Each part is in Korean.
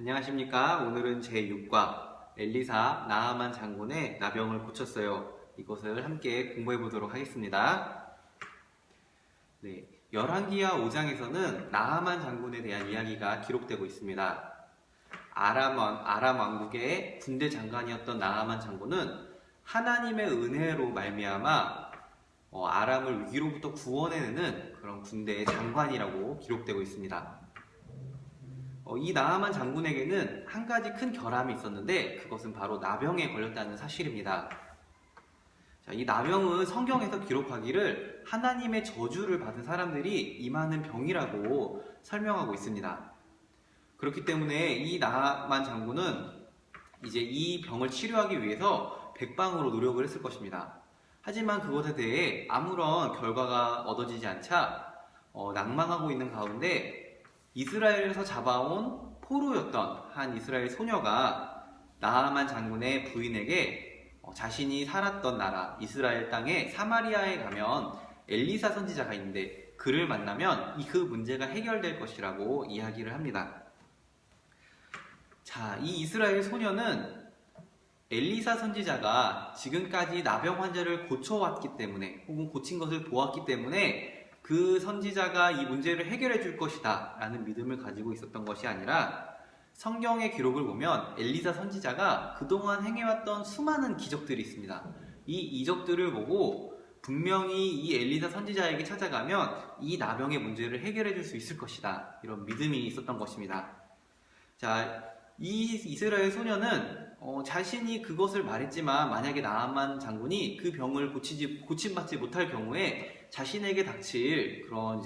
안녕하십니까. 오늘은 제6과 엘리사 나아만 장군의 나병을 고쳤어요. 이것을 함께 공부해 보도록 하겠습니다. 네, 열왕기하 5장에서는 나아만 장군에 대한 이야기가 기록되고 있습니다. 아람 왕국의 군대 장관이었던 나아만 장군은 하나님의 은혜로 말미암아 아람을 위기로부터 구원해내는 그런 군대의 장관이라고 기록되고 있습니다. 이 나아만 장군에게는 한 가지 큰 결함이 있었는데 그것은 바로 나병에 걸렸다는 사실입니다. 자, 이 나병은 성경에서 기록하기를 하나님의 저주를 받은 사람들이 임하는 병이라고 설명하고 있습니다. 그렇기 때문에 이 나아만 장군은 이제 이 병을 치료하기 위해서 백방으로 노력을 했을 것입니다. 하지만 그것에 대해 아무런 결과가 얻어지지 않자 낭망하고 있는 가운데 이스라엘에서 잡아온 포로였던 한 이스라엘 소녀가 나아만 장군의 부인에게 자신이 살았던 나라 이스라엘 땅에 사마리아에 가면 엘리사 선지자가 있는데 그를 만나면 그 문제가 해결될 것이라고 이야기를 합니다. 자, 이 이스라엘 소녀는 엘리사 선지자가 지금까지 나병 환자를 고쳐왔기 때문에 혹은 고친 것을 보았기 때문에 그 선지자가 이 문제를 해결해 줄 것이다 라는 믿음을 가지고 있었던 것이 아니라 성경의 기록을 보면 엘리사 선지자가 그동안 행해왔던 수많은 기적들이 있습니다. 이 이적들을 보고 분명히 이 엘리사 선지자에게 찾아가면 이 나병의 문제를 해결해 줄 수 있을 것이다 이런 믿음이 있었던 것입니다. 자, 이 이스라엘 소녀는 자신이 그것을 말했지만 만약에 나아만 장군이 그 병을 고침받지 못할 경우에 자신에게 닥칠 그런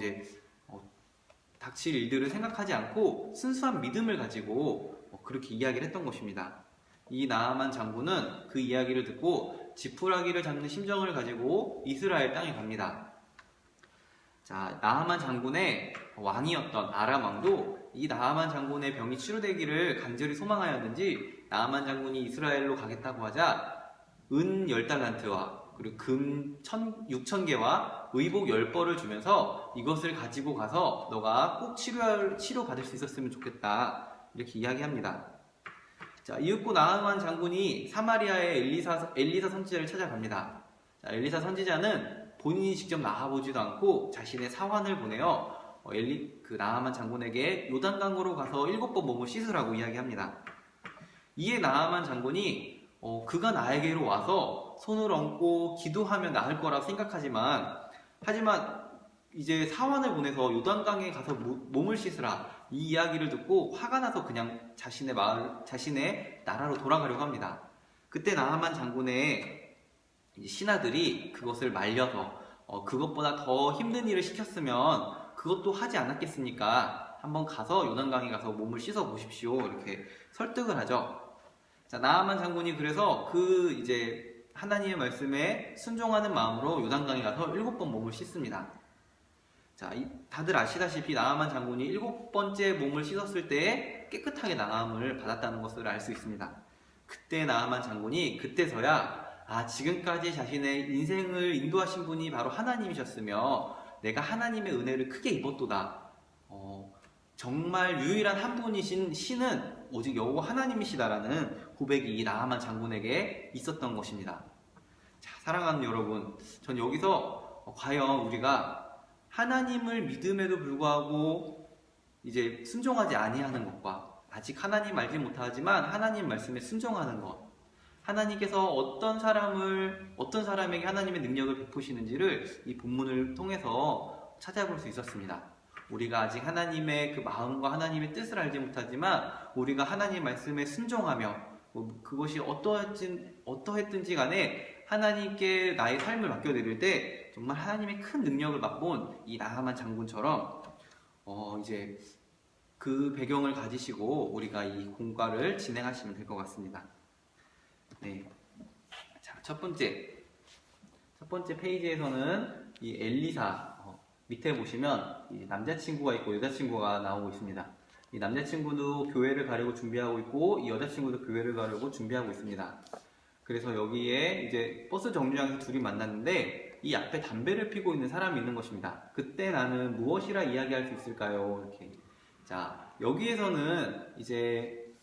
닥칠 일들을 생각하지 않고 순수한 믿음을 가지고 그렇게 이야기를 했던 것입니다. 이 나아만 장군은 그 이야기를 듣고 지푸라기를 잡는 심정을 가지고 이스라엘 땅에 갑니다. 자, 나아만 장군의 왕이었던 아람 왕도 이 나아만 장군의 병이 치료되기를 간절히 소망하였는지 나아만 장군이 이스라엘로 가겠다고 하자 은 10달란트와 그리고 금 6,000개와 의복 10벌을 주면서 이것을 가지고 가서 너가 꼭 치료받을 수 있었으면 좋겠다 이렇게 이야기합니다. 자, 이윽고 나아만 장군이 사마리아의 엘리사 선지자를 찾아갑니다. 자, 엘리사 선지자는 본인이 직접 나가보지도 않고 자신의 사환을 보내어 그 나아만 장군에게 요단강으로 가서 7번 몸을 씻으라고 이야기합니다. 이에 나아만 장군이 그가 나에게로 와서 손을 얹고 기도하면 나을 거라 생각하지만 하지만 이제 사환을 보내서 요단강에 가서 몸을 씻으라 이 이야기를 듣고 화가 나서 그냥 자신의 나라로 돌아가려고 합니다. 그때 나아만 장군의 신하들이 그것을 말려서 그것보다 더 힘든 일을 시켰으면 그것도 하지 않았겠습니까? 한번 가서 요단강에 가서 몸을 씻어 보십시오 이렇게 설득을 하죠. 자, 나아만 장군이 그래서 하나님의 말씀에 순종하는 마음으로 요단강에 가서 7번 몸을 씻습니다. 자, 다들 아시다시피 나아만 장군이 7번째 몸을 씻었을 때 깨끗하게 나음을 받았다는 것을 알 수 있습니다. 그때 나아만 장군이 그때서야 지금까지 자신의 인생을 인도하신 분이 바로 하나님이셨으며 내가 하나님의 은혜를 크게 입었도다. 정말 유일한 한 분이신 신은 오직 여호와 하나님이시다라는 고백이 나아만 장군에게 있었던 것입니다. 자, 사랑하는 여러분, 전 여기서 과연 우리가 하나님을 믿음에도 불구하고 이제 순종하지 아니하는 것과 아직 하나님 알지 못하지만 하나님 말씀에 순종하는 것, 하나님께서 어떤 사람에게 하나님의 능력을 베푸시는지를 이 본문을 통해서 찾아볼 수 있었습니다. 우리가 아직 하나님의 그 마음과 하나님의 뜻을 알지 못하지만 우리가 하나님 말씀에 순종하며 그것이 어떠했든지 간에 하나님께 나의 삶을 맡겨드릴 때 정말 하나님의 큰 능력을 맛본 이 나아만 장군처럼 이제 그 배경을 가지시고 우리가 이 공과를 진행하시면 될 것 같습니다. 네. 자, 첫 번째 페이지에서는 이 엘리사 밑에 보시면 이 남자친구가 있고 여자친구가 나오고 있습니다. 이 남자친구도 교회를 가려고 준비하고 있고 이 여자친구도 교회를 가려고 준비하고 있습니다. 그래서 여기에 이제 버스 정류장에서 둘이 만났는데 이 앞에 담배를 피고 있는 사람이 있는 것입니다. 그때 나는 무엇이라 이야기할 수 있을까요? 이렇게. 자, 여기에서는 이제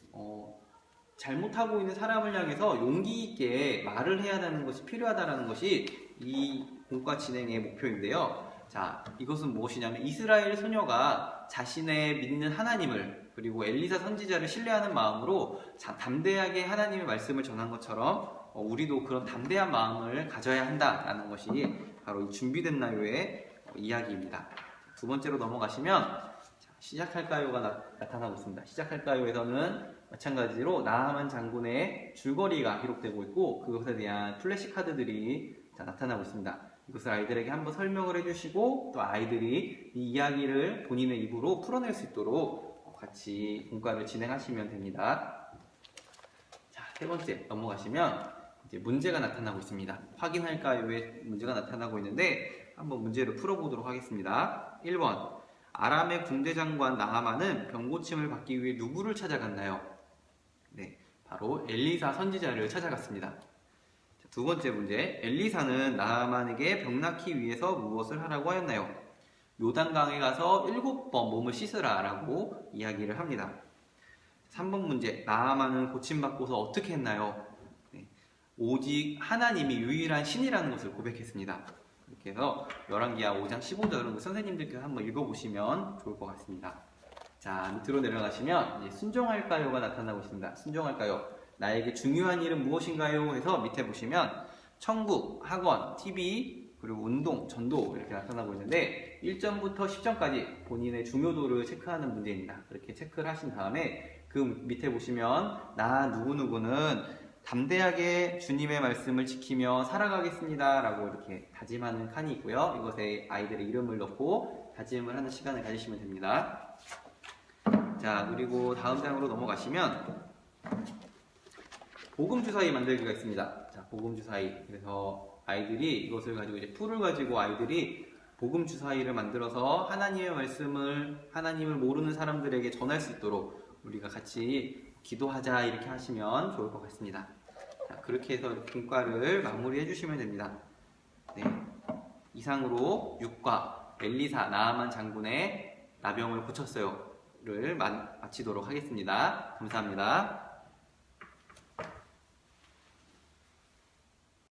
잘못하고 있는 사람을 향해서 용기 있게 말을 해야 하는 것이 필요하다는 것이 이 공과 진행의 목표인데요. 자, 이것은 무엇이냐면 이스라엘 소녀가 자신의 믿는 하나님을 그리고 엘리사 선지자를 신뢰하는 마음으로 담대하게 하나님의 말씀을 전한 것처럼 우리도 그런 담대한 마음을 가져야 한다라는 것이 바로 이 준비된 나요의 이야기입니다. 두 번째로 넘어가시면 시작할까요가 나타나고 있습니다. 시작할까요에서는 마찬가지로 나아만 장군의 줄거리가 기록되고 있고 그것에 대한 플래시 카드들이 나타나고 있습니다. 이것을 아이들에게 한번 설명을 해주시고 또 아이들이 이 이야기를 본인의 입으로 풀어낼 수 있도록 같이 공과를 진행하시면 됩니다. 자, 세 번째 넘어가시면 이제 문제가 나타나고 있습니다. 확인할까요의 문제가 나타나고 있는데 한번 문제를 풀어보도록 하겠습니다. 1번 아람의 군대장관 나아만은 병고침을 받기 위해 누구를 찾아갔나요? 네, 바로 엘리사 선지자를 찾아갔습니다. 두 번째 문제, 엘리사는 나아만에게 병 낫기 위해서 무엇을 하라고 하였나요? 요단강에 가서 7번 몸을 씻으라 라고 이야기를 합니다. 3번 문제, 나아만은 고침받고서 어떻게 했나요? 네, 오직 하나님이 유일한 신이라는 것을 고백했습니다. 이렇게 해서 열왕기하 5장 15절은 선생님들께서 한번 읽어보시면 좋을 것 같습니다. 자, 밑으로 내려가시면 순종할까요가 나타나고 있습니다. 순종할까요? 나에게 중요한 일은 무엇인가요? 해서 밑에 보시면 천국, 학원, TV, 그리고 운동, 전도 이렇게 나타나고 있는데 1점부터 10점까지 본인의 중요도를 체크하는 문제입니다. 그렇게 체크를 하신 다음에 그 밑에 보시면 나 누구누구는 담대하게 주님의 말씀을 지키며 살아가겠습니다 라고 이렇게 다짐하는 칸이 있고요. 이것에 아이들의 이름을 넣고 다짐을 하는 시간을 가지시면 됩니다. 자, 그리고 다음 장으로 넘어가시면 복음주사위 만들기가 있습니다. 자, 복음주사위. 그래서 아이들이 이것을 가지고 이제 풀을 가지고 아이들이 복음주사위를 만들어서 하나님의 말씀을 하나님을 모르는 사람들에게 전할 수 있도록 우리가 같이 기도하자 이렇게 하시면 좋을 것 같습니다. 자, 그렇게 해서 분과를 마무리해 주시면 됩니다. 네, 이상으로 6과 엘리사 나아만 장군의 나병을 고쳤어요를 마치도록 하겠습니다. 감사합니다.